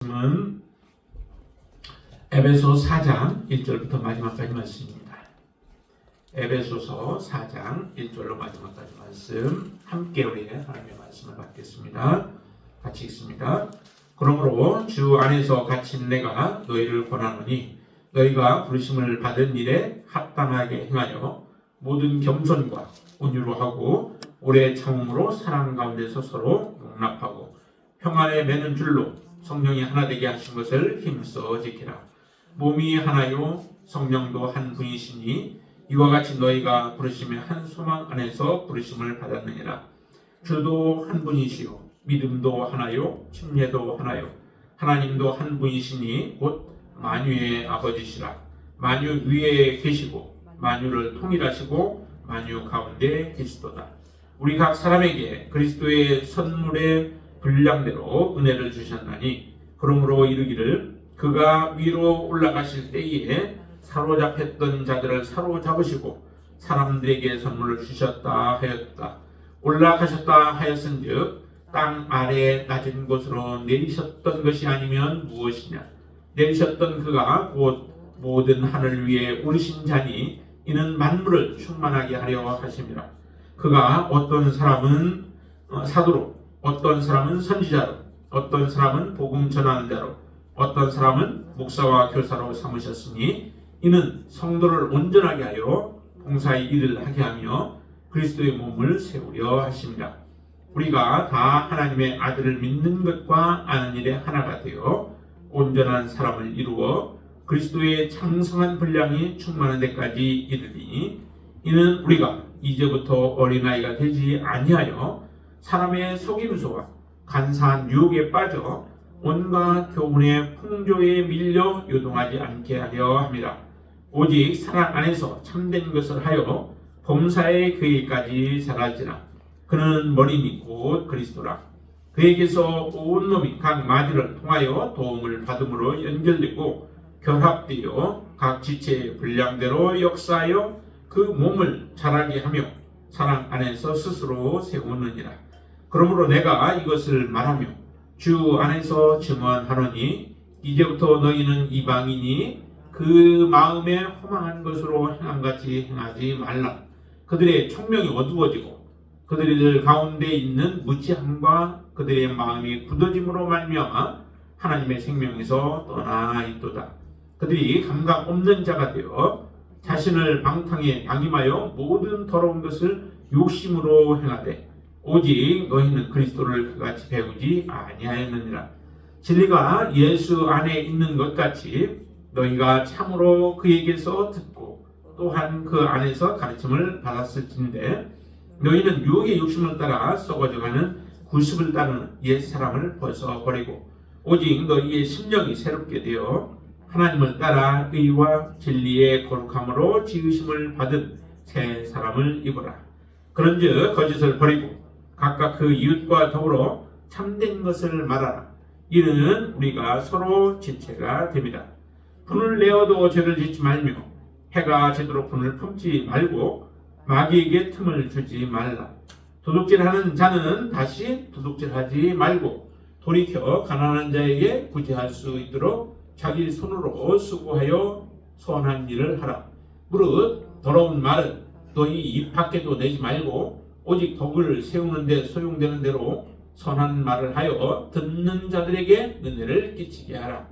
말씀은 에베소 4장 1절부터 마지막까지 말씀입니다. 에베소서 4장 1절로 마지막까지 말씀 함께 우리 하나님의 말씀을 받겠습니다. 같이 읽습니다. 그러므로 주 안에서 갇힌 내가 너희를 권하노니 너희가 부르심을 받은 일에 합당하게 행하여 모든 겸손과 온유로 하고 오래 참음으로 사랑 가운데서 서로 용납하고 평안에 매는 줄로 성령이 하나 되게 하신 것을 힘써 지키라. 몸이 하나요 성령도 한 분이시니 이와 같이 너희가 부르심의 한 소망 안에서 부르심을 받았느니라. 주도 한 분이시요 믿음도 하나요 침례도 하나요 하나님도 한 분이시니 곧 만유의 아버지시라. 만유 위에 계시고 만유를 통일하시고 만유 가운데 계시도다. 우리 각 사람에게 그리스도의 선물의 분량대로 은혜를 주셨나니 그러므로 이르기를 그가 위로 올라가실 때에 사로잡혔던 자들을 사로잡으시고 사람들에게 선물을 주셨다 하였다. 올라가셨다 하였은즉 땅 아래 낮은 곳으로 내리셨던 것이 아니면 무엇이냐. 내리셨던 그가 곧 모든 하늘 위에 오르신 자니 이는 만물을 충만하게 하려 하심이라. 그가 어떤 사람은 사도로 어떤 사람은 선지자로 어떤 사람은 복음 전하는 자로 어떤 사람은 목사와 교사로 삼으셨으니 이는 성도를 온전하게 하여 봉사의 일을 하게 하며 그리스도의 몸을 세우려 하십니다. 우리가 다 하나님의 아들을 믿는 것과 아는 일에 하나가 되어 온전한 사람을 이루어 그리스도의 창성한 분량이 충만한 데까지 이르리니 이는 우리가 이제부터 어린아이가 되지 아니하여 사람의 속임수와 간사한 유혹에 빠져 온갖 교훈의 풍조에 밀려 요동하지 않게 하려 합니다. 오직 사랑 안에서 참된 것을 하여 범사의 그에까지 자랄지라. 그는 머리니 곧 그리스도라. 그에게서 온 놈이 각 마디를 통하여 도움을 받음으로 연결되고 결합되어 각 지체의 분량대로 역사하여 그 몸을 자라게 하며 사랑 안에서 스스로 세우느니라. 그러므로 내가 이것을 말하며 주 안에서 증언하노니 이제부터 너희는 이방인이 그 마음에 허망한 것으로 행함같이 행하지 말라. 그들의 총명이 어두워지고 그들의 가운데 있는 무지함과 그들의 마음이 굳어짐으로 말미암아 하나님의 생명에서 떠나 있도다. 그들이 감각 없는 자가 되어 자신을 방탕에 방임하여 모든 더러운 것을 욕심으로 행하되 오직 너희는 그리스도를 그같이 배우지 아니하였느니라. 진리가 예수 안에 있는 것 같이 너희가 참으로 그에게서 듣고 또한 그 안에서 가르침을 받았을진데 너희는 유혹의 욕심을 따라 썩어져가는 구습을 따르는 옛 사람을 벗어버리고 오직 너희의 심령이 새롭게 되어 하나님을 따라 의와 진리의 거룩함으로 지으심을 받은 새 사람을 입으라. 그런즉 거짓을 버리고 각각 그 이웃과 더불어 참된 것을 말하라. 이는 우리가 서로 지체가 됩니다. 분을 내어도 죄를 짓지 말며 해가 지도록 분을 품지 말고 마귀에게 틈을 주지 말라. 도둑질하는 자는 다시 도둑질하지 말고 돌이켜 가난한 자에게 구제할 수 있도록 자기 손으로 수고하여 선한 일을 하라. 무릇 더러운 말은 너희 입 밖에도 내지 말고 오직 덕을 세우는 데 소용되는 대로 선한 말을 하여 듣는 자들에게 은혜를 끼치게 하라.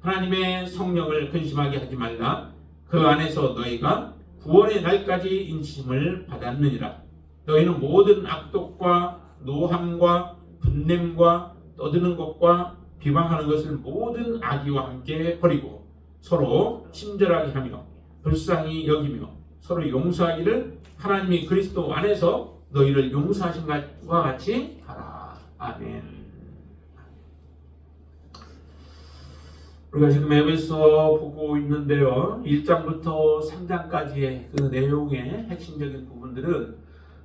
하나님의 성령을 근심하게 하지 말라. 그 안에서 너희가 구원의 날까지 인침을 받았느니라. 너희는 모든 악독과 노함과 분냄과 떠드는 것과 비방하는 것을 모든 악의와 함께 버리고 서로 친절하게 하며 불쌍히 여기며 서로 용서하기를 하나님이 그리스도 안에서 너희를 용서하신 것과 같이 하라. 아멘. 우리가 지금 에베소 보고 있는데요. 1장부터 3장까지의 그 내용의 핵심적인 부분들은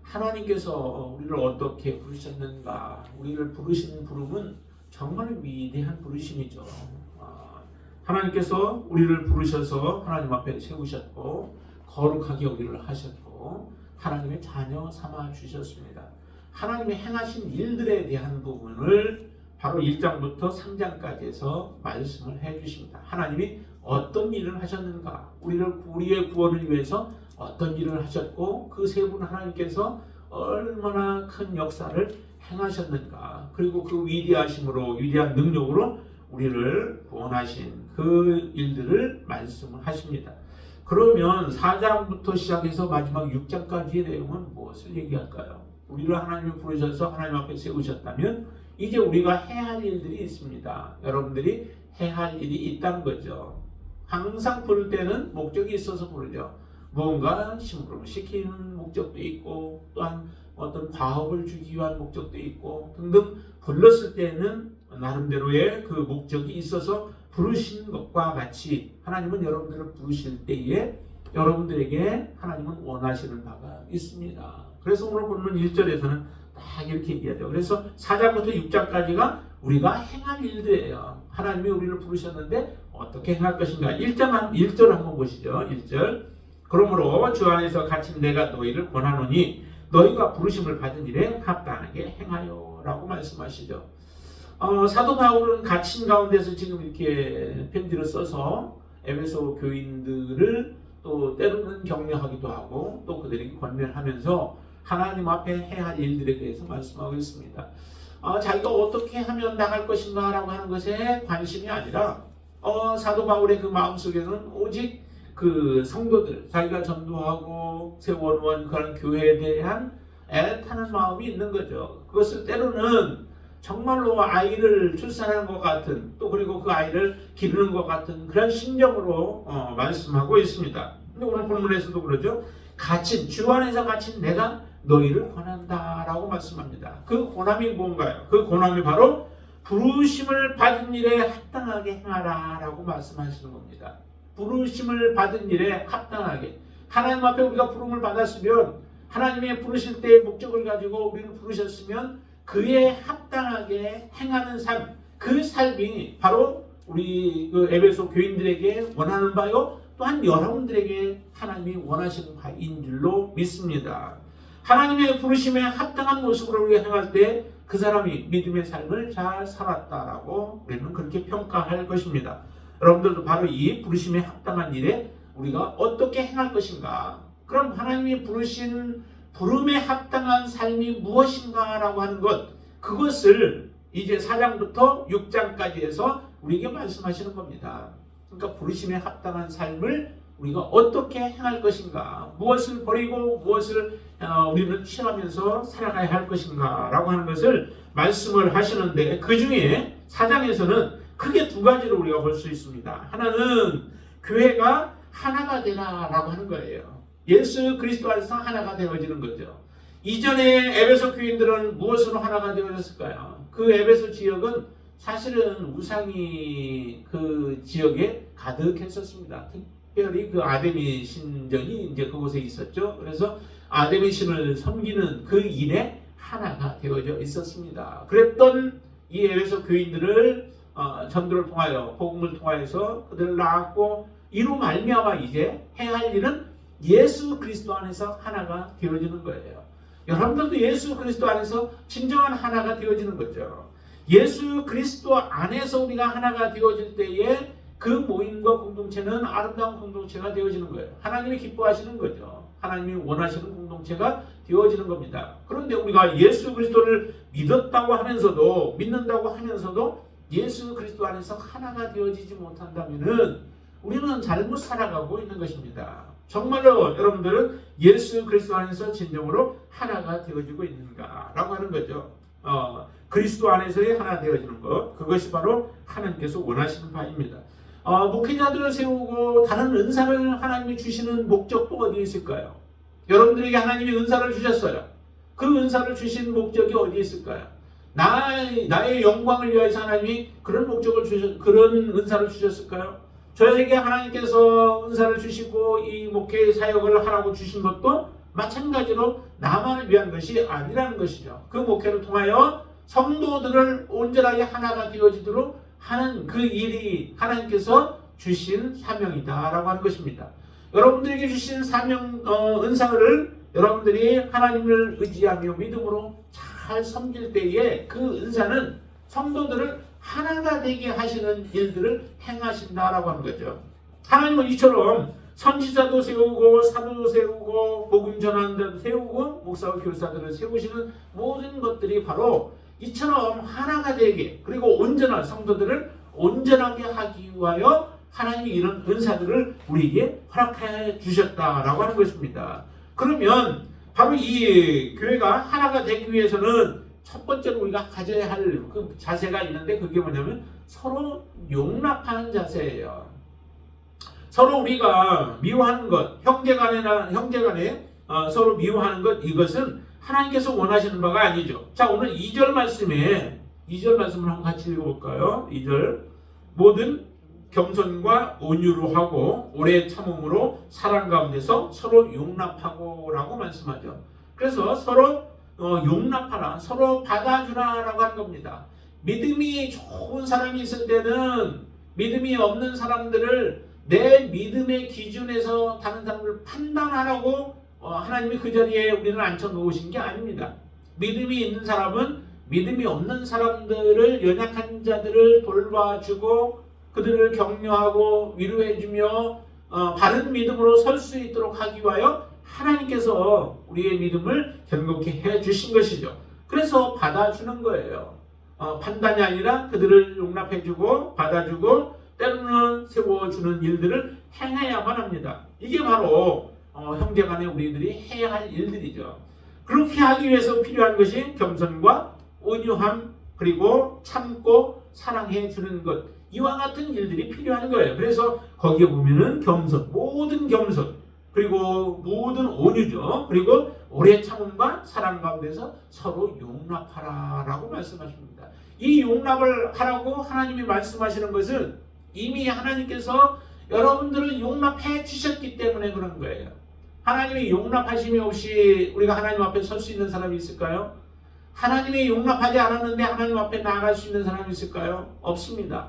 하나님께서 우리를 어떻게 부르셨는가, 우리를 부르신 부름은 정말 위대한 부르심이죠. 하나님께서 우리를 부르셔서 하나님 앞에 세우셨고 거룩하게 여기를 하셨고 하나님의 자녀 삼아 주셨습니다. 하나님의 행하신 일들에 대한 부분을 바로 1장부터 3장까지에서 말씀을 해주십니다. 하나님이 어떤 일을 하셨는가, 우리의 구원을 위해서 어떤 일을 하셨고 그 세 분 하나님께서 얼마나 큰 역사를 행하셨는가, 그리고 그 위대하심으로, 위대한 능력으로 우리를 구원하신 그 일들을 말씀을 하십니다. 그러면 4장부터 시작해서 마지막 6장까지의 내용은 무엇을 얘기할까요? 우리를 하나님이 부르셔서 하나님 앞에 세우셨다면 이제 우리가 해야 할 일들이 있습니다. 여러분들이 해야 할 일이 있다는 거죠. 항상 부를 때는 목적이 있어서 부르죠. 뭔가 심부름시키는 목적도 있고, 또한 어떤 과업을 주기 위한 목적도 있고 등등, 불렀을 때는 나름대로의 그 목적이 있어서 부르신 것과 같이 하나님은 여러분들을 부르실 때에 여러분들에게 하나님은 원하시는 바가 있습니다. 그래서 오늘 본문 1절에서는 딱 이렇게 얘기하죠. 그래서 4장부터 6장까지가 우리가 행할 일들이에요. 하나님이 우리를 부르셨는데 어떻게 행할 것인가. 1절 한번 보시죠. 1절. 그러므로 주 안에서 갇힌 내가 너희를 권하노니 너희가 부르심을 받은 일에 합당하게 행하여 라고 말씀하시죠. 사도 바울은 갇힌 가운데서 지금 이렇게 편지를 써서 에베소 교인들을 또 때로는 격려하기도 하고 또 그들에게 권면하면서 하나님 앞에 해야 할 일들에 대해서 말씀하고 있습니다. 자기가 어떻게 하면 나갈 것인가 라고 하는 것에 관심이 아니라 사도 바울의 그 마음속에는 오직 그 성도들, 자기가 전도하고 세워놓은 그런 교회에 대한 애타는 마음이 있는 거죠. 그것을 때로는 정말로 아이를 출산하는 것 같은, 또 그리고 그 아이를 기르는 것 같은 그런 심정으로 말씀하고 있습니다. 근데 오늘 본문에서도 그러죠. 주 안에서 갇힌 내가 너희를 권한다 라고 말씀합니다. 그 권함이 뭔가요? 그 권함이 바로 부르심을 받은 일에 합당하게 행하라 라고 말씀하시는 겁니다. 부르심을 받은 일에 합당하게. 하나님 앞에 우리가 부름을 받았으면, 하나님의 부르실 때의 목적을 가지고 우리를 부르셨으면 그에 합당하게 행하는 삶, 그 삶이 바로 우리 그 에베소 교인들에게 원하는 바요, 또한 여러분들에게 하나님이 원하시는 바인 줄로 믿습니다. 하나님의 부르심에 합당한 모습으로 우리가 행할 때 그 사람이 믿음의 삶을 잘 살았다라고 우리는 그렇게 평가할 것입니다. 여러분들도 바로 이 부르심에 합당한 일에 우리가 어떻게 행할 것인가, 그럼 하나님이 부르신 부름에 합당한 삶이 무엇인가 라고 하는 것, 그것을 이제 4장부터 6장까지 해서 우리에게 말씀하시는 겁니다. 그러니까 부르심에 합당한 삶을 우리가 어떻게 행할 것인가, 무엇을 버리고 무엇을 우리는 취하면서 살아가야 할 것인가 라고 하는 것을 말씀을 하시는데, 그 중에 4장에서는 크게 두 가지로 우리가 볼 수 있습니다. 하나는 교회가 하나가 되라 라고 하는 거예요. 예수 그리스도 안에서 하나가 되어지는 거죠. 이전에 에베소 교인들은 무엇으로 하나가 되어졌을까요? 그 에베소 지역은 사실은 우상이 그 지역에 가득했었습니다. 특별히 그 아데미 신전이 이제 그곳에 있었죠. 그래서 아데미 신을 섬기는 그 일에 하나가 되어져 있었습니다. 그랬던 이 에베소 교인들을 전도를 통하여, 복음을 통하여서 그들을 낳았고, 이로 말미암아 이제 해야 할 일은 예수 그리스도 안에서 하나가 되어지는 거예요. 여러분들도 예수 그리스도 안에서 진정한 하나가 되어지는 거죠. 예수 그리스도 안에서 우리가 하나가 되어질 때에 그 모임과 공동체는 아름다운 공동체가 되어지는 거예요. 하나님이 기뻐하시는 거죠. 하나님이 원하시는 공동체가 되어지는 겁니다. 그런데 우리가 예수 그리스도를 믿었다고 하면서도, 믿는다고 하면서도 예수 그리스도 안에서 하나가 되어지지 못한다면은 우리는 잘못 살아가고 있는 것입니다. 정말로 여러분들은 예수 그리스도 안에서 진정으로 하나가 되어지고 있는가라고 하는 거죠. 그리스도 안에서의 하나 되어지는 것, 그것이 바로 하나님께서 원하시는 바입니다. 목회자들을 세우고 다른 은사를 하나님이 주시는 목적도 어디에 있을까요? 여러분들에게 하나님이 은사를 주셨어요. 그 은사를 주신 목적이 어디에 있을까요? 나의 영광을 위해서 하나님이 그런 목적을 그런 은사를 주셨을까요? 저에게 하나님께서 은사를 주시고 이 목회 사역을 하라고 주신 것도 마찬가지로 나만을 위한 것이 아니라는 것이죠. 그 목회를 통하여 성도들을 온전하게 하나가 되어지도록 하는 그 일이 하나님께서 주신 사명이다라고 하는 것입니다. 여러분들에게 주신 사명, 은사를 여러분들이 하나님을 의지하며 믿음으로 잘 섬길 때에 그 은사는 성도들을 하나가 되게 하시는 일들을 행하신다라고 하는 거죠. 하나님은 이처럼 선지자도 세우고 사도도 세우고 복음 전하는 자도 세우고 목사와 교사들을 세우시는 모든 것들이 바로 이처럼 하나가 되게, 그리고 온전한 성도들을 온전하게 하기 위하여 하나님이 이런 은사들을 우리에게 허락해 주셨다라고 하는 것입니다. 그러면 바로 이 교회가 하나가 되기 위해서는 첫 번째로 우리가 가져야 할 그 자세가 있는데, 그게 뭐냐면 서로 용납하는 자세예요. 서로 우리가 미워하는 것, 형제간에 서로 미워하는 것, 이것은 하나님께서 원하시는 바가 아니죠. 자, 오늘 2절 말씀을 한번 같이 읽어볼까요? 2절. 모든 겸손과 온유로 하고 오래 참음으로 사랑 가운데서 서로 용납하고 라고 말씀하죠. 그래서 서로 용납하라, 서로 받아주라 라고 하는 겁니다. 믿음이 좋은 사람이 있을 때는 믿음이 없는 사람들을 내 믿음의 기준에서 다른 사람을 판단하라고 하나님이 그 자리에 우리를 앉혀놓으신 게 아닙니다. 믿음이 있는 사람은 믿음이 없는 사람들을, 연약한 자들을 돌봐주고 그들을 격려하고 위로해주며 바른 믿음으로 설 수 있도록 하기 위하여 하나님께서 우리의 믿음을 견고케 해주신 것이죠. 그래서 받아주는 거예요. 판단이 아니라 그들을 용납해주고 받아주고 때로는 세워주는 일들을 행해야만 합니다. 이게 바로 형제간에 우리들이 해야 할 일들이죠. 그렇게 하기 위해서 필요한 것이 겸손과 온유함, 그리고 참고 사랑해 주는 것, 이와 같은 일들이 필요한 거예요. 그래서 거기에 보면은 겸손, 모든 겸손, 그리고 모든 온유죠. 그리고 오래 참음과 사랑 가운데서 서로 용납하라 라고 말씀하십니다. 이 용납을 하라고 하나님이 말씀하시는 것은 이미 하나님께서 여러분들을 용납해 주셨기 때문에 그런 거예요. 하나님의 용납하심이 없이 우리가 하나님 앞에 설 수 있는 사람이 있을까요? 하나님이 용납하지 않았는데 하나님 앞에 나아갈 수 있는 사람이 있을까요? 없습니다.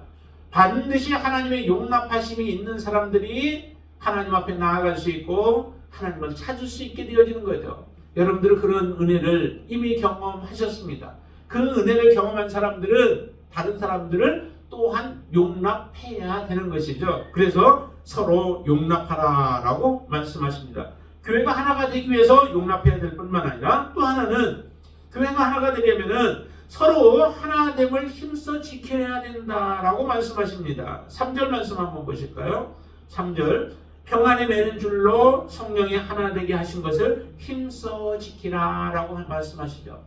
반드시 하나님의 용납하심이 있는 사람들이 하나님 앞에 나아갈 수 있고 하나님을 찾을 수 있게 되어지는 거죠. 여러분들은 그런 은혜를 이미 경험하셨습니다. 그 은혜를 경험한 사람들은 다른 사람들을 또한 용납해야 되는 것이죠. 그래서 서로 용납하라라고 말씀하십니다. 교회가 하나가 되기 위해서 용납해야 될 뿐만 아니라 또 하나는 교회가 하나가 되려면은 서로 하나됨을 힘써 지켜야 된다라고 말씀하십니다. 3절 말씀 한번 보실까요? 3절. 평안에 매는 줄로 성령이 하나 되게 하신 것을 힘써 지키라 라고 말씀하시죠.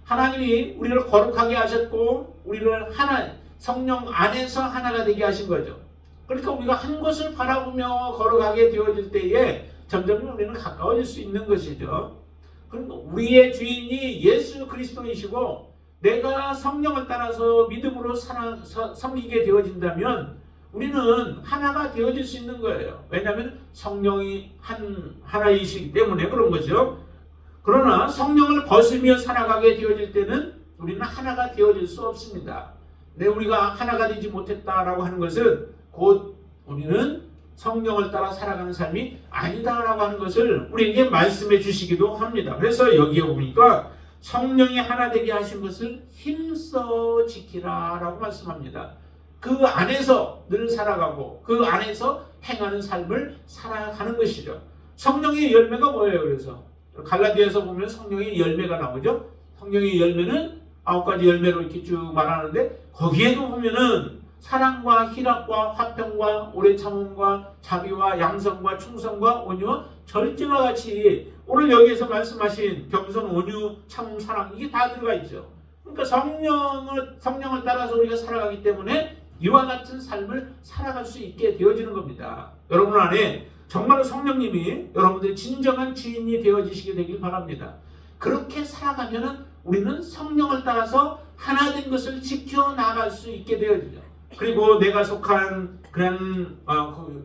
하나님이 우리를 거룩하게 하셨고 우리를 하나, 성령 안에서 하나가 되게 하신 거죠. 그러니까 우리가 한 곳을 바라보며 걸어가게 되어질 때에 점점 우리는 가까워질 수 있는 것이죠. 그러니까 우리의 주인이 예수 그리스도이시고 내가 성령을 따라서 믿음으로 섬기게 되어진다면 우리는 하나가 되어질 수 있는 거예요. 왜냐하면 성령이 하나이시기 때문에 그런 거죠. 그러나 성령을 벗으며 살아가게 되어질 때는 우리는 하나가 되어질 수 없습니다. 우리가 하나가 되지 못했다라고 하는 것은 곧 우리는 성령을 따라 살아가는 삶이 아니다라고 하는 것을 우리에게 말씀해 주시기도 합니다. 그래서 여기에 보니까 성령이 하나 되게 하신 것을 힘써 지키라 라고 말씀합니다. 그 안에서 늘 살아가고 그 안에서 행하는 삶을 살아가는 것이죠. 성령의 열매가 뭐예요? 그래서 갈라디아서 보면 성령의 열매가 나오죠. 성령의 열매는 9가지 열매로 이렇게 쭉 말하는데 거기에도 보면은 사랑과 희락과 화평과 오래 참음과 자비와 양성과 충성과 온유와 절제와 같이 오늘 여기에서 말씀하신 겸손, 온유, 참음, 사랑 이게 다 들어가 있죠. 그러니까 성령을 따라서 우리가 살아가기 때문에 이와 같은 삶을 살아갈 수 있게 되어지는 겁니다. 여러분 안에 정말로 성령님이 여러분들의 진정한 주인이 되어지시게 되길 바랍니다. 그렇게 살아가면은 우리는 성령을 따라서 하나 된 것을 지켜나갈 수 있게 되어지죠. 그리고 내가 속한 그런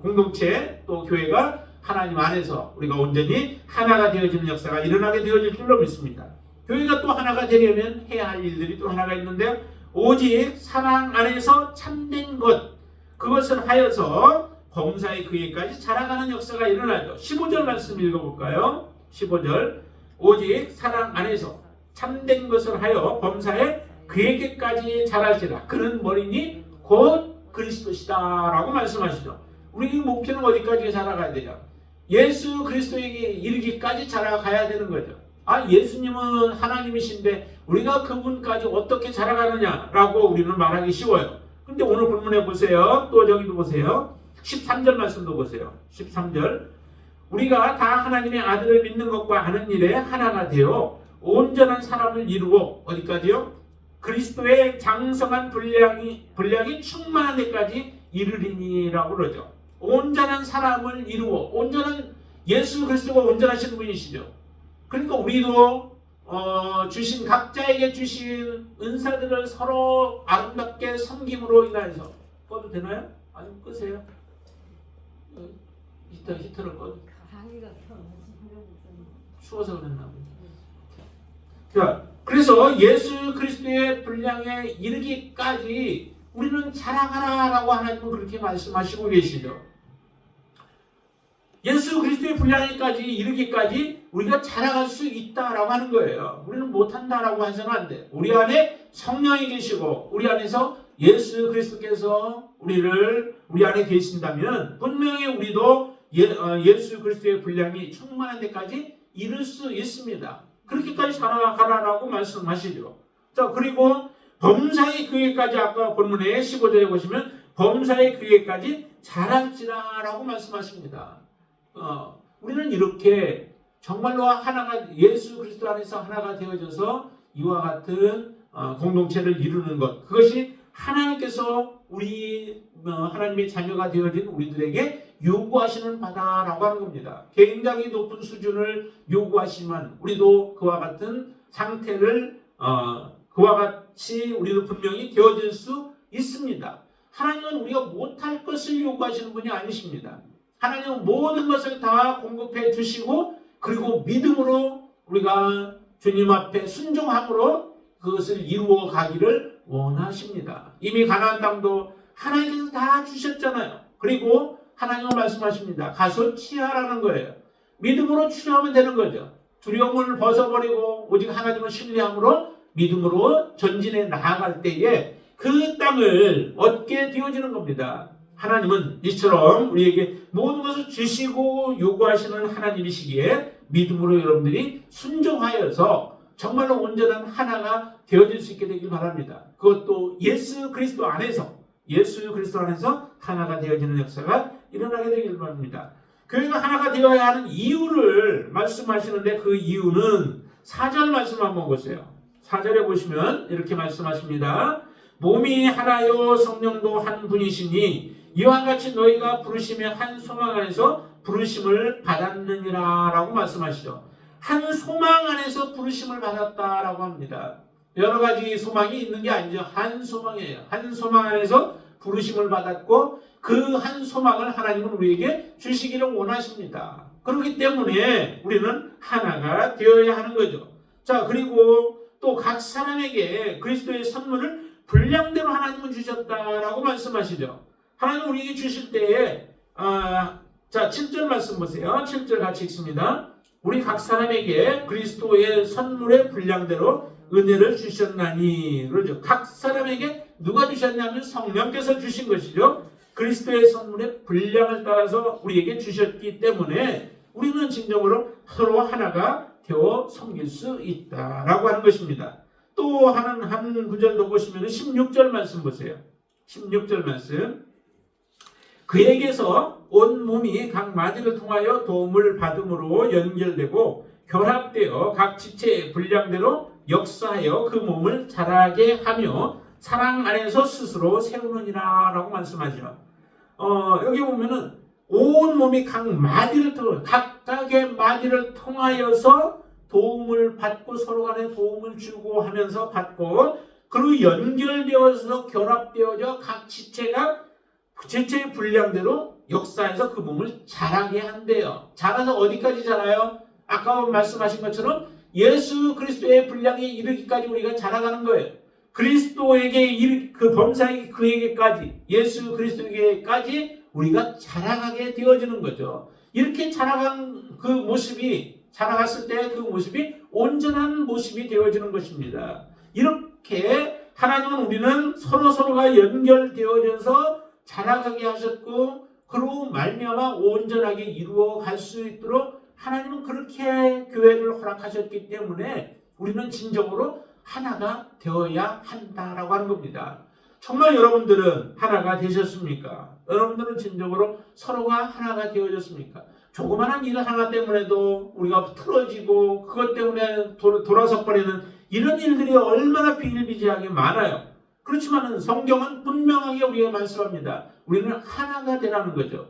공동체 또 교회가 하나님 안에서 우리가 온전히 하나가 되어지는 역사가 일어나게 되어질 줄로 믿습니다. 교회가 또 하나가 되려면 해야 할 일들이 또 하나가 있는데 오직 사랑 안에서 참된 것 그것을 하여서 범사의 그에까지 자라가는 역사가 일어나죠. 15절 말씀 읽어볼까요? 15절 오직 사랑 안에서 참된 것을 하여 범사에 그에게까지 자랄지라. 그는 머리니 곧 그리스도시다라고 말씀하시죠. 우리 목표는 어디까지 자라가야 되죠? 예수 그리스도에게 이르기까지 자라가야 되는 거죠. 예수님은 하나님이신데 우리가 그분까지 어떻게 자라가느냐라고 우리는 말하기 쉬워요. 근데 오늘 본문에 보세요. 또 저기도 보세요. 13절 말씀도 보세요. 13절. 우리가 다 하나님의 아들을 믿는 것과 하는 일에 하나가 되어 온전한 사람을 이루어 어디까지요? 그리스도의 장성한 분량이 충만한 데까지 이르리니라고 그러죠. 온전한 사람을 이루어, 예수 그리스도가 온전하신 분이시죠. 그러니까 우리도 주신 각자에게 주신 은사들을 서로 아름답게 섬김으로 인하여서 꺼도 되나요? 아니면 끄세요? 히터를 꺼도 추워서 그랬나 보죠. 자, 그래서 예수 그리스도의 분량에 이르기까지 우리는 자라가라라고 하나님은 그렇게 말씀하시고 계시죠. 예수 그리스도의 분량에까지 이르기까지 우리가 자라갈 수 있다라고 하는 거예요. 우리는 못한다라고 해서는 안 돼. 우리 안에 성령이 계시고 우리 안에서 예수 그리스도께서 우리 안에 계신다면 분명히 우리도 예수 그리스도의 분량이 충만한 데까지 이룰 수 있습니다. 그렇게까지 자라가라라고 말씀하시죠. 자, 그리고 범사의 교회까지 아까 본문에 15절에 보시면 범사의 교회까지 자랄지라라고 말씀하십니다. 우리는 이렇게 정말로 하나가 예수 그리스도 안에서 하나가 되어져서 이와 같은 공동체를 이루는 것, 그것이 하나님께서 우리 하나님의 자녀가 되어진 우리들에게 요구하시는 바다라고 하는 겁니다. 굉장히 높은 수준을 요구하시지만 우리도 그와 같은 상태를 그와 같이 우리도 분명히 되어질 수 있습니다. 하나님은 우리가 못할 것을 요구하시는 분이 아니십니다. 하나님은 모든 것을 다 공급해 주시고 그리고 믿음으로 우리가 주님 앞에 순종함으로 그것을 이루어 가기를 원하십니다. 이미 가나안 땅도 하나님께서 다 주셨잖아요. 그리고 하나님은 말씀하십니다. 가서 취하라는 거예요. 믿음으로 취하면 되는 거죠. 두려움을 벗어버리고 오직 하나님을 신뢰함으로 믿음으로 전진해 나아갈 때에 그 땅을 얻게 되어지는 겁니다. 하나님은 이처럼 우리에게 모든 것을 주시고 요구하시는 하나님이시기에 믿음으로 여러분들이 순종하여서 정말로 온전한 하나가 되어질 수 있게 되길 바랍니다. 그것도 예수 그리스도 안에서 하나가 되어지는 역사가 일어나게 되길 바랍니다. 교회가 하나가 되어야 하는 이유를 말씀하시는데 그 이유는 4절 말씀 한번 보세요. 4절에 보시면 이렇게 말씀하십니다. 몸이 하나요 성령도 한 분이시니 이와 같이 너희가 부르심의 한 소망 안에서 부르심을 받았느니라 라고 말씀하시죠. 한 소망 안에서 부르심을 받았다라고 합니다. 여러 가지 소망이 있는 게 아니죠. 한 소망이에요. 한 소망 안에서 부르심을 받았고 그 한 소망을 하나님은 우리에게 주시기를 원하십니다. 그렇기 때문에 우리는 하나가 되어야 하는 거죠. 자, 그리고 또 각 사람에게 그리스도의 선물을 분량대로 하나님은 주셨다라고 말씀하시죠. 하나님 우리에게 주실 때에 자 7절 말씀 보세요. 7절 같이 읽습니다. 우리 각 사람에게 그리스도의 선물의 분량대로 은혜를 주셨나니 그러죠. 각 사람에게 누가 주셨냐면 성령께서 주신 것이죠. 그리스도의 선물의 분량을 따라서 우리에게 주셨기 때문에 우리는 진정으로 서로 하나가 되어 섬길 수 있다라고 하는 것입니다. 또 한 구절도 보시면 16절 말씀 보세요. 16절 말씀. 그에게서 온 몸이 각 마디를 통하여 도움을 받음으로 연결되고 결합되어 각 지체의 분량대로 역사하여 그 몸을 자라게 하며 사랑 안에서 스스로 세우느니라 라고 말씀하죠. 여기 보면은 온 몸이 각각의 마디를 통하여서 도움을 받고 서로 간에 도움을 주고 하면서 받고 그리고 연결되어서 결합되어져 각 지체가 지체의 분량대로 역사해서 그 몸을 자라게 한대요. 자라서 어디까지 자라요? 아까 말씀하신 것처럼 예수 그리스도의 분량에 이르기까지 우리가 자라가는 거예요. 그리스도에게 그 범사의 그에게까지 예수 그리스도에게까지 우리가 자라가게 되어지는 거죠. 이렇게 자라간 그 모습이 자라갔을 때 그 모습이 온전한 모습이 되어지는 것입니다. 이렇게 하나님은 우리는 서로가 연결되어져서 자라가게 하셨고 그로 말미암아 온전하게 이루어 갈 수 있도록 하나님은 그렇게 교회를 허락하셨기 때문에 우리는 진정으로 하나가 되어야 한다라고 하는 겁니다. 정말 여러분들은 하나가 되셨습니까? 여러분들은 진정으로 서로가 하나가 되어졌습니까? 조그마한 일 하나 때문에도 우리가 틀어지고 그것 때문에 돌아서 버리는 이런 일들이 얼마나 비일비재하게 많아요. 그렇지만 성경은 분명하게 우리에게 말씀합니다. 우리는 하나가 되라는 거죠.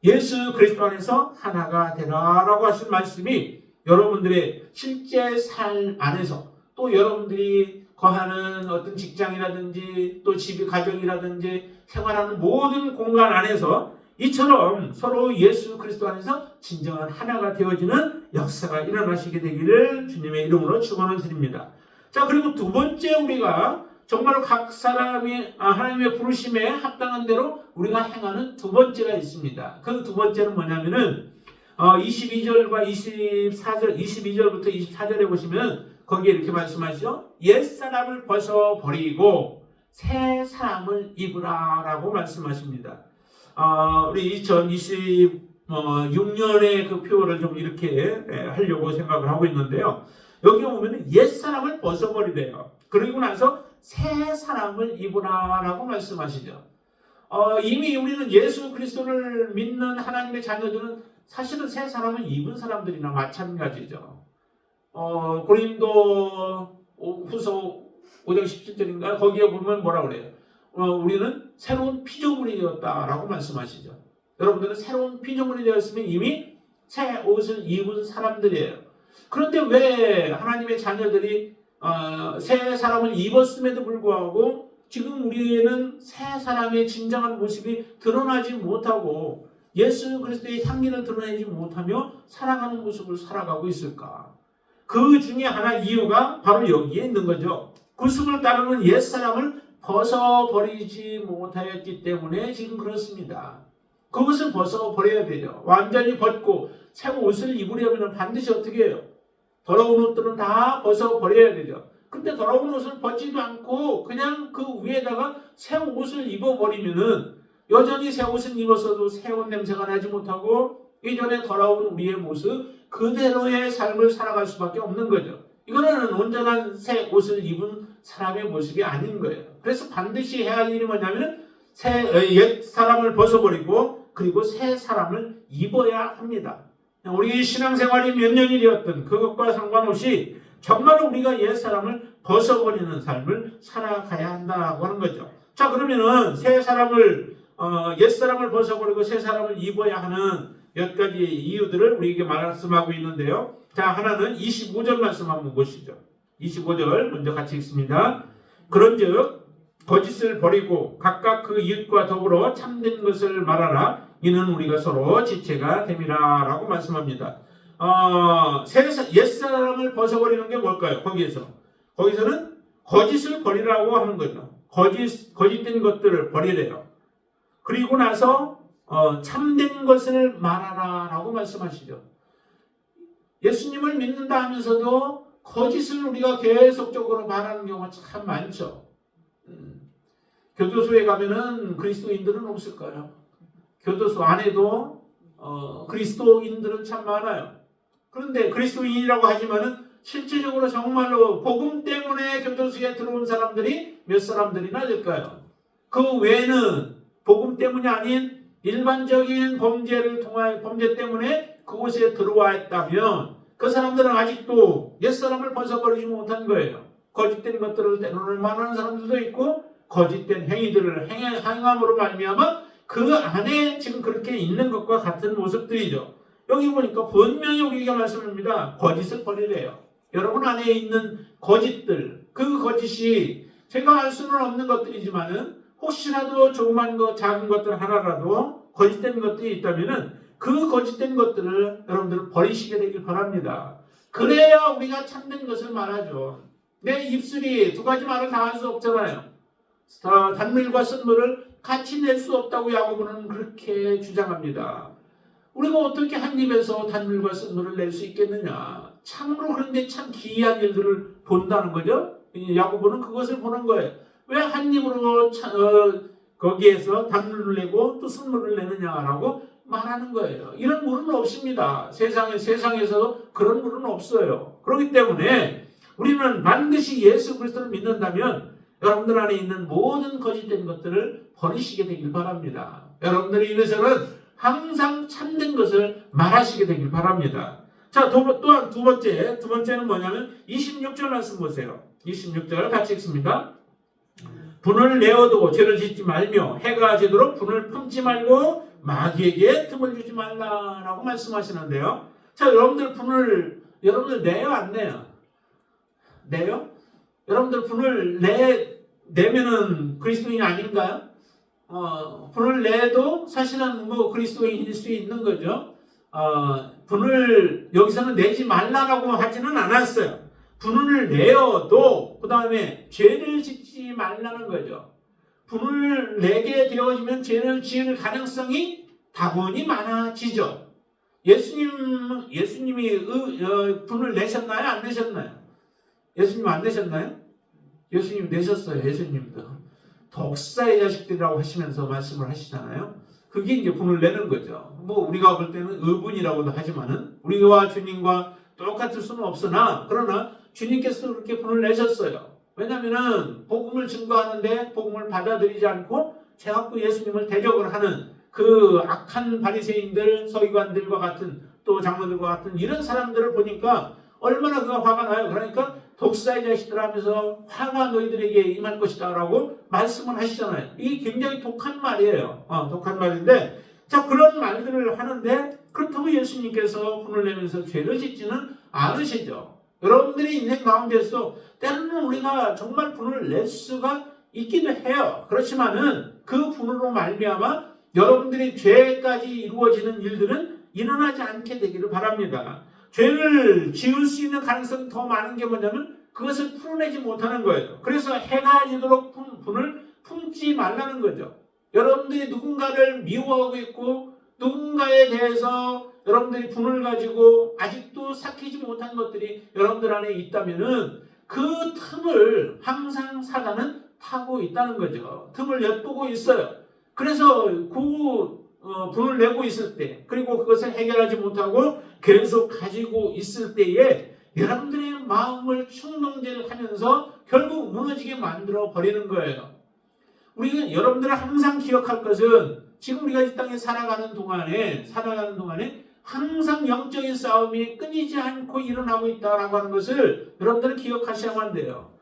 예수 그리스도 안에서 하나가 되라라고 하신 말씀이 여러분들의 실제 삶 안에서 또 여러분들이 거하는 어떤 직장이라든지 또 집, 가정이라든지 생활하는 모든 공간 안에서 이처럼 서로 예수 그리스도 안에서 진정한 하나가 되어지는 역사가 일어나시게 되기를 주님의 이름으로 축원을 드립니다. 자, 그리고 두 번째 우리가 정말로 각 사람이 하나님의 부르심에 합당한 대로 우리가 행하는 두 번째가 있습니다. 그 두 번째는 뭐냐면은 22절과 24절, 22절부터 24절에 보시면 거기에 이렇게 말씀하시죠. 옛사람을 벗어버리고 새 사람을 입으라라고 말씀하십니다. 우리 2026년의 그 표를 좀 이렇게 하려고 생각을 하고 있는데요. 여기 보면 옛사람을 벗어버리래요. 그리고 나서 새 사람을 입으라라고 말씀하시죠. 이미 우리는 예수 그리스도를 믿는 하나님의 자녀들은 사실은 새 사람을 입은 사람들이나 마찬가지죠. 고린도 후서 5장 17절인가 거기에 보면 뭐라 그래요? 우리는 새로운 피조물이 되었다라고 말씀하시죠. 여러분들은 새로운 피조물이 되었으면 이미 새 옷을 입은 사람들이에요. 그런데 왜 하나님의 자녀들이 새 사람을 입었음에도 불구하고 지금 우리에는 새 사람의 진정한 모습이 드러나지 못하고 예수 그리스도의 향기를 드러내지 못하며 살아가는 모습을 살아가고 있을까? 그 중에 하나 이유가 바로 여기에 있는 거죠. 구습을 따르는 옛사람을 벗어버리지 못하였기 때문에 지금 그렇습니다. 그것을 벗어버려야 되죠. 완전히 벗고 새 옷을 입으려면 반드시 어떻게 해요? 더러운 옷들은 다 벗어버려야 되죠. 근데 더러운 옷을 벗지도 않고 그냥 그 위에다가 새 옷을 입어버리면은 여전히 새 옷을 입었어도 새 옷 냄새가 나지 못하고 이전에 더러운 우리의 모습 그대로의 삶을 살아갈 수밖에 없는 거죠. 이거는 온전한 새 옷을 입은 사람의 모습이 아닌 거예요. 그래서 반드시 해야 할 일이 뭐냐면 옛 사람을 벗어버리고 그리고 새 사람을 입어야 합니다. 우리 신앙생활이 몇 년이 되었든 그것과 상관없이 정말로 우리가 옛 사람을 벗어버리는 삶을 살아가야 한다고 하는 거죠. 자, 그러면은 새 사람을 옛 사람을 벗어버리고 새 사람을 입어야 하는 몇 가지 이유들을 우리에게 말씀하고 있는데요. 자, 하나는 25절 말씀 한번 보시죠. 25절 먼저 같이 읽습니다. 그런즉 거짓을 버리고 각각 그 이웃과 더불어 참된 것을 말하라. 이는 우리가 서로 지체가 됨이라 라고 말씀합니다. 옛사람을 벗어버리는 게 뭘까요? 거기서는 거짓을 버리라고 하는 거죠. 거짓된 것들을 버리래요. 그리고 나서 참된 것을 말하라 라고 말씀하시죠. 예수님을 믿는다 하면서도 거짓을 우리가 계속적으로 말하는 경우가 참 많죠. 교도소에 가면은 그리스도인들은 없을까요? 교도소 안에도 그리스도인들은 참 많아요. 그런데 그리스도인이라고 하지만은 실제적으로 정말로 복음 때문에 교도소에 들어온 사람들이 몇 사람들이나 될까요? 그 외에는 복음 때문이 아닌 일반적인 범죄 때문에 그곳에 들어와 있다면 그 사람들은 아직도 옛사람을 벗어버리지 못한 거예요. 거짓된 것들을 때로는 말하는 사람들도 있고 거짓된 행위들을 행함으로 말미암아 그 안에 지금 그렇게 있는 것과 같은 모습들이죠. 여기 보니까 분명히 우리가 말씀합니다. 거짓을 버리래요. 여러분 안에 있는 거짓들, 그 거짓이 제가 알 수는 없는 것들이지만은 혹시라도 조그만 것, 작은 것들 하나라도 거짓된 것들이 있다면은 그 거짓된 것들을 여러분들은 버리시게 되길 바랍니다. 그래야 우리가 참된 것을 말하죠. 내 입술이 두 가지 말을 다 할 수 없잖아요. 단물과 쓴물을 같이 낼 수 없다고 야고보는 그렇게 주장합니다. 우리가 어떻게 한 입에서 단물과 쓴물을 낼 수 있겠느냐. 참으로 그런데 참 기이한 일들을 본다는 거죠. 야고보는 그것을 보는 거예요. 왜 한 입으로 거기에서 단물을 내고 또 순물을 내느냐라고 말하는 거예요. 이런 물은 없습니다. 세상에서 그런 물은 없어요. 그렇기 때문에 우리는 반드시 예수 그리스도를 믿는다면 여러분들 안에 있는 모든 거짓된 것들을 버리시게 되길 바랍니다. 여러분들이 인해서는 항상 참된 것을 말하시게 되길 바랍니다. 자, 또한 두 번째는 뭐냐면 26절 말씀 보세요. 26절 같이 읽습니다. 분을 내어두고 죄를 짓지 말며 해가 지도록 분을 품지 말고 마귀에게 틈을 주지 말라라고 말씀하시는데요. 자, 여러분들 내요 안 내요? 내요? 여러분들 분을 내면은 그리스도인이 아닌가요? 분을 내도 사실은 뭐 그리스도인일 수 있는 거죠. 분을 여기서는 내지 말라라고 하지는 않았어요. 분을 내어도 그 다음에 죄를 짓지 말라는 거죠. 분을 내게 되어지면 죄를 지을 가능성이 다분히 많아지죠. 예수님이 분을 내셨나요? 안 내셨나요? 예수님 안 내셨나요? 예수님 내셨어요. 예수님도 독사의 자식들이라고 하시면서 말씀을 하시잖아요. 그게 이제 분을 내는 거죠. 뭐 우리가 볼 때는 의분이라고도 하지만은 우리와 주님과 똑같을 수는 없으나 그러나 주님께서 그렇게 분을 내셨어요. 왜냐하면은 복음을 증거하는데 복음을 받아들이지 않고 제하고 예수님을 대적을 하는 그 악한 바리새인들, 서기관들과 같은 또 장로들과 같은 이런 사람들을 보니까 얼마나 그가 화가 나요. 그러니까 독사의 자식들 하면서 화가 너희들에게 임할 것이다 라고 말씀을 하시잖아요. 이게 굉장히 독한 말이에요. 독한 말인데 자, 그런 말들을 하는데 그렇다고 예수님께서 분을 내면서 죄를 짓지는 않으시죠. 여러분들의 인생 가운데서 때로는 우리가 정말 분을 낼 수가 있기도 해요. 그렇지만은 그 분으로 말미암아 여러분들의 죄까지 이루어지는 일들은 일어나지 않게 되기를 바랍니다. 죄를 지을 수 있는 가능성이 더 많은 게 뭐냐면 그것을 풀어내지 못하는 거예요. 그래서 해가 지도록 분을 품지 말라는 거죠. 여러분들이 누군가를 미워하고 있고 누군가에 대해서 여러분들이 분을 가지고 아직도 삭히지 못한 것들이 여러분들 안에 있다면은 그 틈을 항상 사단은 타고 있다는 거죠. 틈을 엿보고 있어요. 그래서 그 분을 내고 있을 때 그리고 그것을 해결하지 못하고 계속 가지고 있을 때에 여러분들의 마음을 충동질을 하면서 결국 무너지게 만들어 버리는 거예요. 우리는 여러분들은 항상 기억할 것은 지금 우리가 이 땅에 살아가는 동안에 항상 영적인 싸움이 끊이지 않고 일어나고 있다라고 하는 것을 여러분들은 기억하셔야만 돼요.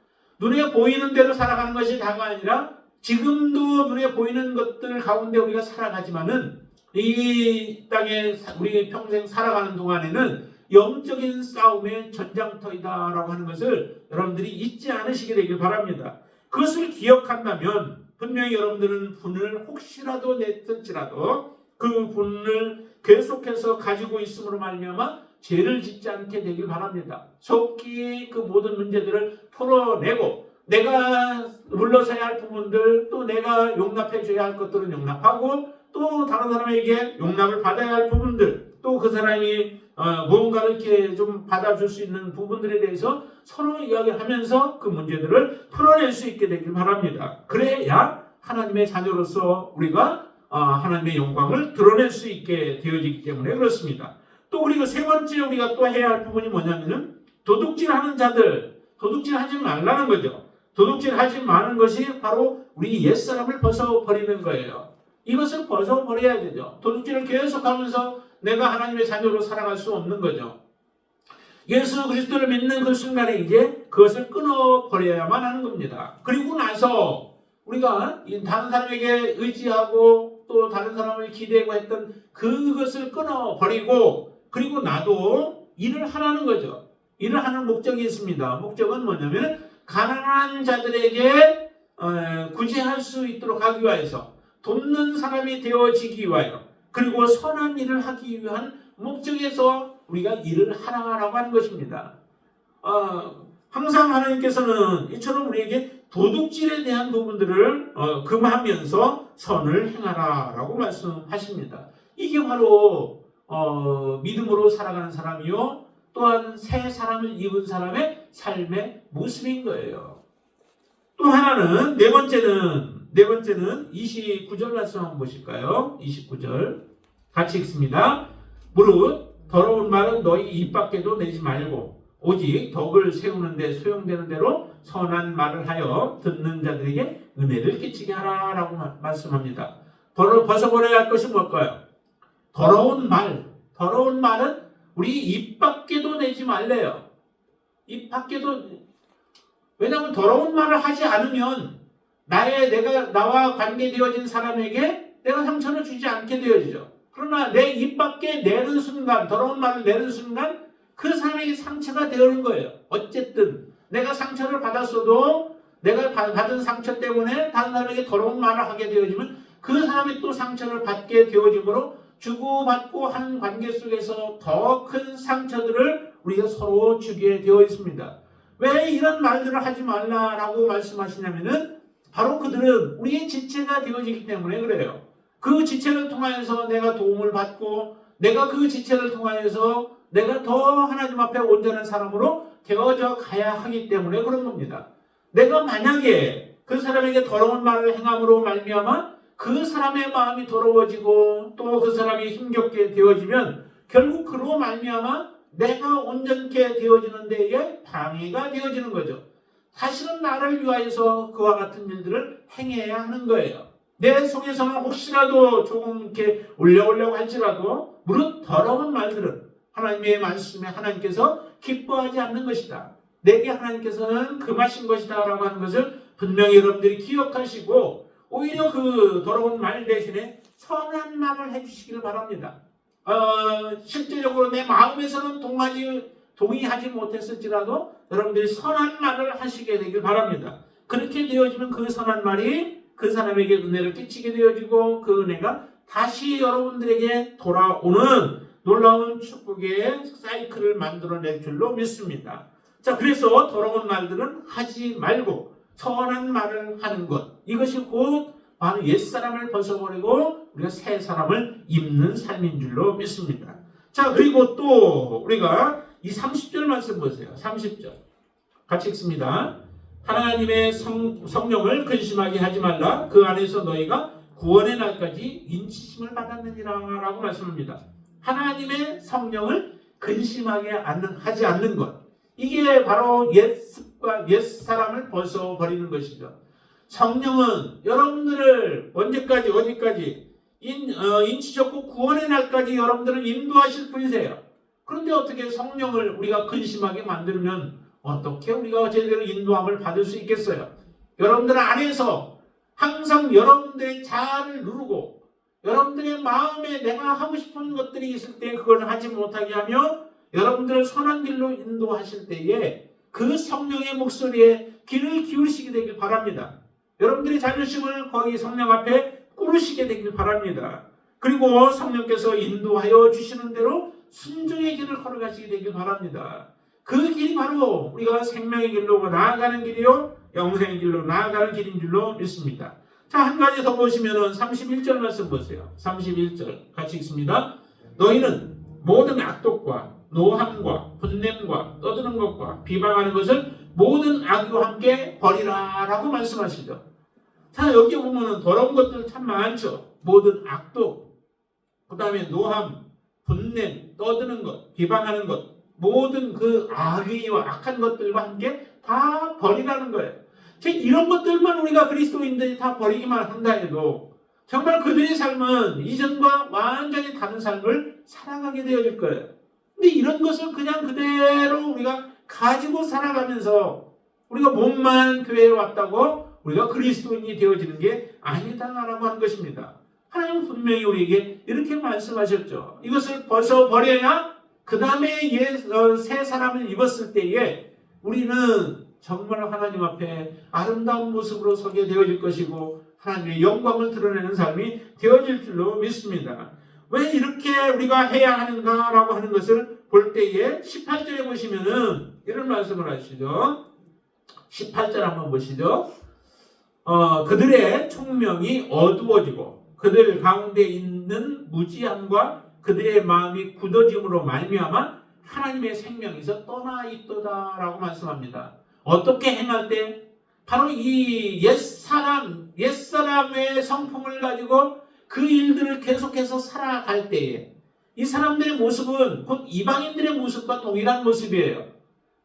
눈에 보이는 대로 살아가는 것이 다가 아니라 지금도 눈에 보이는 것들 가운데 우리가 살아가지만은 이 땅에 우리 평생 살아가는 동안에는 영적인 싸움의 전장터이다라고 하는 것을 여러분들이 잊지 않으시게 되길 바랍니다. 그것을 기억한다면 분명히 여러분들은 분을 혹시라도 냈을지라도 그 분을 계속해서 가지고 있음으로 말미암아 죄를 짓지 않게 되길 바랍니다. 속히 그 모든 문제들을 풀어내고 내가 물러서야 할 부분들 또 내가 용납해 줘야 할 것들은 용납하고 또 다른 사람에게 용납을 받아야 할 부분들 또 그 사람이 무언가를 이렇게 좀 받아줄 수 있는 부분들에 대해서 서로 이야기하면서 그 문제들을 풀어낼 수 있게 되길 바랍니다. 그래야 하나님의 자녀로서 우리가 하나님의 영광을 드러낼 수 있게 되어지기 때문에 그렇습니다. 또 우리가 세 번째 우리가 또 해야 할 부분이 뭐냐면은 도둑질하는 자들, 도둑질하지 말라는 거죠. 도둑질하지 마는 것이 바로 우리 옛사람을 벗어버리는 거예요. 이것을 벗어버려야 되죠. 도둑질을 계속하면서 내가 하나님의 자녀로 살아갈 수 없는 거죠. 예수 그리스도를 믿는 그 순간에 이제 그것을 끊어버려야만 하는 겁니다. 그리고 나서 우리가 다른 사람에게 의지하고 또 다른 사람을 기대고 했던 그것을 끊어버리고 그리고 나도 일을 하라는 거죠. 일을 하는 목적이 있습니다. 목적은 뭐냐면 가난한 자들에게 구제할 수 있도록 하기 위해서 돕는 사람이 되어지기 위하여 그리고 선한 일을 하기 위한 목적에서 우리가 일을 하라고 하는 것입니다. 항상 하나님께서는 이처럼 우리에게 도둑질에 대한 부분들을 금하면서 선을 행하라라고 말씀하십니다. 이게 바로 믿음으로 살아가는 사람이요 또한 새 사람을 입은 사람의 삶의 모습인 거예요. 또 하나는 네 번째는 29절 말씀 한번 보실까요? 29절 같이 읽습니다. 무릇 더러운 말은 너희 입 밖에도 내지 말고 오직 덕을 세우는 데 소용되는 대로 선한 말을 하여 듣는 자들에게 은혜를 끼치게 하라라고 말씀합니다. 벗어버려야 할 것이 뭘까요? 더러운 말은 우리 입 밖에도 내지 말래요. 입 밖에도. 왜냐하면 더러운 말을 하지 않으면 나와 관계되어진 사람에게 내가 상처를 주지 않게 되어지죠. 그러나 내 입 밖에 내는 순간, 더러운 말을 내는 순간 그 사람에게 상처가 되는 거예요. 어쨌든 내가 상처를 받았어도 내가 받은 상처 때문에 다른 사람에게 더러운 말을 하게 되어지면 그 사람이 또 상처를 받게 되어지므로 주고받고 하는 관계 속에서 더 큰 상처들을 우리가 서로 주게 되어 있습니다. 왜 이런 말들을 하지 말라라고 말씀하시냐면은 바로 그들은 우리의 지체가 되어지기 때문에 그래요. 그 지체를 통하여서 내가 도움을 받고 내가 그 지체를 통하여서 내가 더 하나님 앞에 온전한 사람으로 되어져 가야 하기 때문에 그런 겁니다. 내가 만약에 그 사람에게 더러운 말을 행함으로 말미암아 그 사람의 마음이 더러워지고 또 그 사람이 힘겹게 되어지면 결국 그로 말미암아 내가 온전케 되어지는 데에 방해가 되어지는 거죠. 사실은 나를 위하여서 그와 같은 일들을 행해야 하는 거예요. 내 속에서는 혹시라도 조금 이렇게 올려오려고 할지라도 무릇 더러운 말들은 하나님의 말씀에 하나님께서 기뻐하지 않는 것이다. 내게 하나님께서는 금하신 것이다 라고 하는 것을 분명히 여러분들이 기억하시고 오히려 그 더러운 말 대신에 선한 말을 해주시기를 바랍니다. 실제적으로 내 마음에서는 동의하지 못했을지라도 여러분들이 선한 말을 하시게 되길 바랍니다. 그렇게 되어지면 그 선한 말이 그 사람에게 은혜를 끼치게 되어지고 그 은혜가 다시 여러분들에게 돌아오는 놀라운 축복의 사이클을 만들어낼 줄로 믿습니다. 자, 그래서 더러운 말들은 하지 말고 선한 말을 하는 것, 이것이 곧 바로 옛사람을 벗어버리고 우리가 새 사람을 입는 삶인 줄로 믿습니다. 자, 그리고 또 우리가 이 30절 말씀 보세요. 30절 같이 읽습니다. 하나님의 성령을 근심하게 하지 말라. 그 안에서 너희가 구원의 날까지 인치심을 받았느니라 라고 말씀합니다. 하나님의 성령을 근심하게 하지 않는 것, 이게 바로 옛 습관, 옛 사람을 벗어버리는 것이죠. 성령은 여러분들을 언제까지 어디까지 인치셨고 구원의 날까지 여러분들을 인도하실 분이세요. 그런데 어떻게 성령을 우리가 근심하게 만들면 어떻게 우리가 제대로 인도함을 받을 수 있겠어요? 여러분들 안에서 항상 여러분들의 자아를 누르고 여러분들의 마음에 내가 하고 싶은 것들이 있을 때 그걸 하지 못하게 하며 여러분들을 선한 길로 인도하실 때에 그 성령의 목소리에 귀를 기울이시게 되길 바랍니다. 여러분들의 자존심을 거기 성령 앞에 꾸르시게 되길 바랍니다. 그리고 성령께서 인도하여 주시는 대로 순종의 길을 걸어가시게 되길 바랍니다. 그 길이 바로 우리가 생명의 길로 나아가는 길이요 영생의 길로 나아가는 길인 줄로 믿습니다. 자, 한 가지 더 보시면은 31절 말씀 보세요. 31절 같이 읽습니다. 너희는 모든 악독과 노함과 분냄과 떠드는 것과 비방하는 것을 모든 악과 함께 버리라 라고 말씀하시죠. 자, 여기 보면은 더러운 것들 참 많죠. 모든 악독, 그 다음에 노함, 분냄, 떠드는 것, 비방하는 것, 모든 그 악의와 악한 것들과 함께 다 버리라는 거예요. 이런 것들만 우리가 그리스도인들이 다 버리기만 한다 해도 정말 그들의 삶은 이전과 완전히 다른 삶을 살아가게 되어질 거예요. 근데 이런 것을 그냥 그대로 우리가 가지고 살아가면서 우리가 몸만 교회에 왔다고 우리가 그리스도인이 되어지는 게 아니다라고 하는 것입니다. 하나님은 분명히 우리에게 이렇게 말씀하셨죠. 이것을 벗어버려야 그 다음에 새 사람을 입었을 때에 우리는 정말 하나님 앞에 아름다운 모습으로 서게 되어질 것이고 하나님의 영광을 드러내는 삶이 되어질 줄로 믿습니다. 왜 이렇게 우리가 해야 하는가라고 하는 것을 볼 때에 18절에 보시면은 이런 말씀을 하시죠. 18절 한번 보시죠. 그들의 총명이 어두워지고 그들 가운데 있는 무지함과 그들의 마음이 굳어짐으로 말미암아 하나님의 생명에서 떠나 있도다라고 말씀합니다. 어떻게 행할 때? 바로 이 옛사람의 성품을 가지고 그 일들을 계속해서 살아갈 때에 이 사람들의 모습은 곧 이방인들의 모습과 동일한 모습이에요.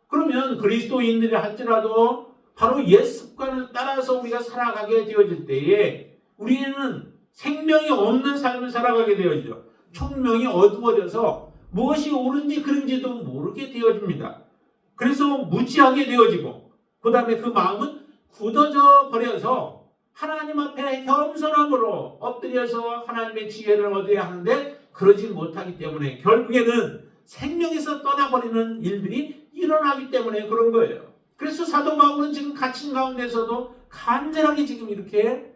그러면 그리스도인들이 할지라도 바로 옛 습관을 따라서 우리가 살아가게 되어질 때에 우리는 생명이 없는 삶을 살아가게 되어지죠. 총명이 어두워져서 무엇이 옳은지 그른지도 모르게 되어집니다. 그래서 무지하게 되어지고 그 다음에 그 마음은 굳어져 버려서 하나님 앞에 겸손함으로 엎드려서 하나님의 지혜를 얻어야 하는데 그러지 못하기 때문에 결국에는 생명에서 떠나버리는 일들이 일어나기 때문에 그런 거예요. 그래서 사도 바울은 지금 갇힌 가운데서도 간절하게 지금 이렇게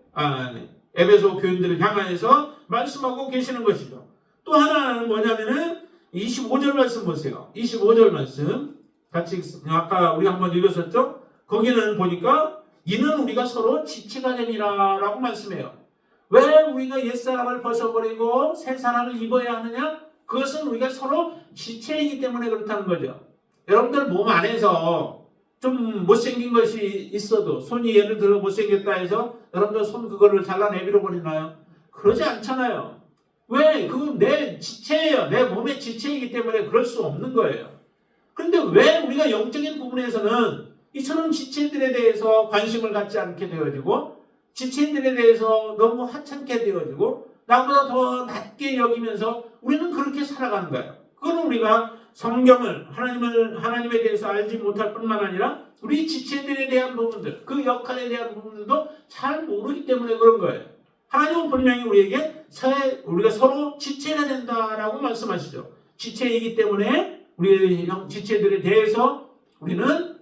에베소 교인들을 향하여서 말씀하고 계시는 것이죠. 또 하나는 뭐냐면은 25절 말씀 보세요. 25절 말씀 같이 아까 우리 한번 읽었었죠? 거기는 보니까 이는 우리가 서로 지체가 됨이라 라고 말씀해요. 왜 우리가 옛사람을 벗어버리고 새 사람을 입어야 하느냐? 그것은 우리가 서로 지체이기 때문에 그렇다는 거죠. 여러분들 몸 안에서 좀 못생긴 것이 있어도 손이 예를 들어 못생겼다 해서 여러분들 손 그거를 잘라내밀어 버리나요? 그러지 않잖아요. 왜? 그건 내 지체예요. 내 몸의 지체이기 때문에 그럴 수 없는 거예요. 그런데 왜 우리가 영적인 부분에서는 이처럼 지체들에 대해서 관심을 갖지 않게 되어지고 지체들에 대해서 너무 하찮게 되어지고 나보다 더 낮게 여기면서 우리는 그렇게 살아가는 거예요. 그거는 우리가 성경을 하나님에 대해서 알지 못할 뿐만 아니라 우리 지체들에 대한 부분들, 그 역할에 대한 부분들도 잘 모르기 때문에 그런 거예요. 하나님은 분명히 우리에게 우리가 서로 지체가 된다라고 말씀하시죠. 지체이기 때문에 우리 지체들에 대해서 우리는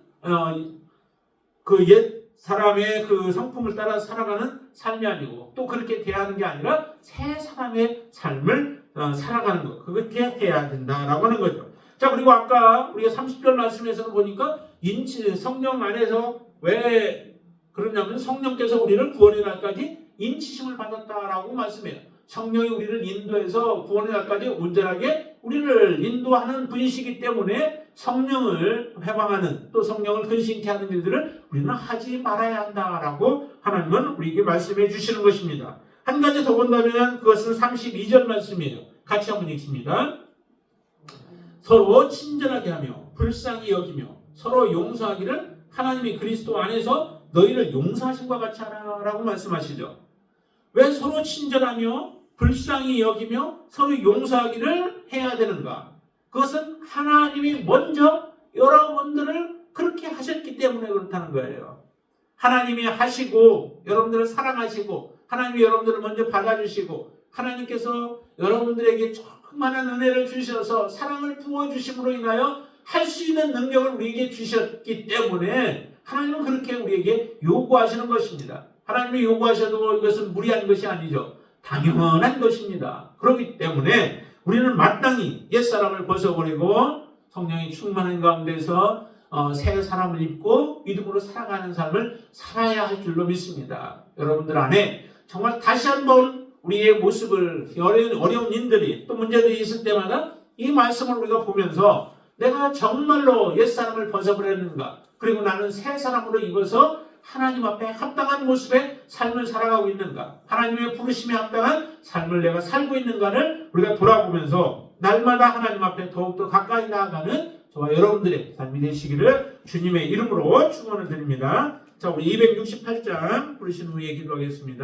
그 옛 사람의 그 성품을 따라 살아가는 삶이 아니고 또 그렇게 대하는 게 아니라 새 사람의 삶을 살아가는 것, 그렇게 해야 된다라고 하는 거죠. 자, 그리고 아까 우리가 30절 말씀에서는 보니까 성령 안에서 왜 그러냐면 성령께서 우리를 구원의 날까지 인치심을 받았다라고 말씀해요. 성령이 우리를 인도해서 구원의 날까지 온전하게 우리를 인도하는 분이시기 때문에 성령을 회방하는 또 성령을 근신케 하는 일들을 우리는 하지 말아야 한다라고 하나님은 우리에게 말씀해 주시는 것입니다. 한 가지 더 본다면 그것은 32절 말씀이에요. 같이 한번 읽습니다. 서로 친절하게 하며 불쌍히 여기며 서로 용서하기를 하나님이 그리스도 안에서 너희를 용서하신 것 같이 하라라고 말씀하시죠. 왜 서로 친절하며 불쌍히 여기며 서로 용서하기를 해야 되는가? 그것은 하나님이 먼저 여러분들을 그렇게 하셨기 때문에 그렇다는 거예요. 하나님이 하시고 여러분들을 사랑하시고 하나님이 여러분들을 먼저 받아주시고 하나님께서 여러분들에게 충만한 은혜를 주셔서 사랑을 부어주심으로 인하여 할 수 있는 능력을 우리에게 주셨기 때문에 하나님은 그렇게 우리에게 요구하시는 것입니다. 하나님이 요구하셔도 이것은 무리한 것이 아니죠. 당연한 것입니다. 그렇기 때문에 우리는 마땅히 옛사람을 벗어버리고 성령이 충만한 가운데서 새 사람을 입고 믿음으로 살아가는 삶을 살아야 할 줄로 믿습니다. 여러분들 안에 정말 다시 한번 우리의 모습을 어려운 일들이 또 문제들이 있을 때마다 이 말씀을 우리가 보면서 내가 정말로 옛사람을 벗어버렸는가, 그리고 나는 새 사람으로 입어서 하나님 앞에 합당한 모습의 삶을 살아가고 있는가, 하나님의 부르심에 합당한 삶을 내가 살고 있는가를 우리가 돌아보면서 날마다 하나님 앞에 더욱더 가까이 나아가는 저와 여러분들의 삶이 되시기를 주님의 이름으로 축원을 드립니다. 자, 우리 268장 부르신 후에 기도하겠습니다.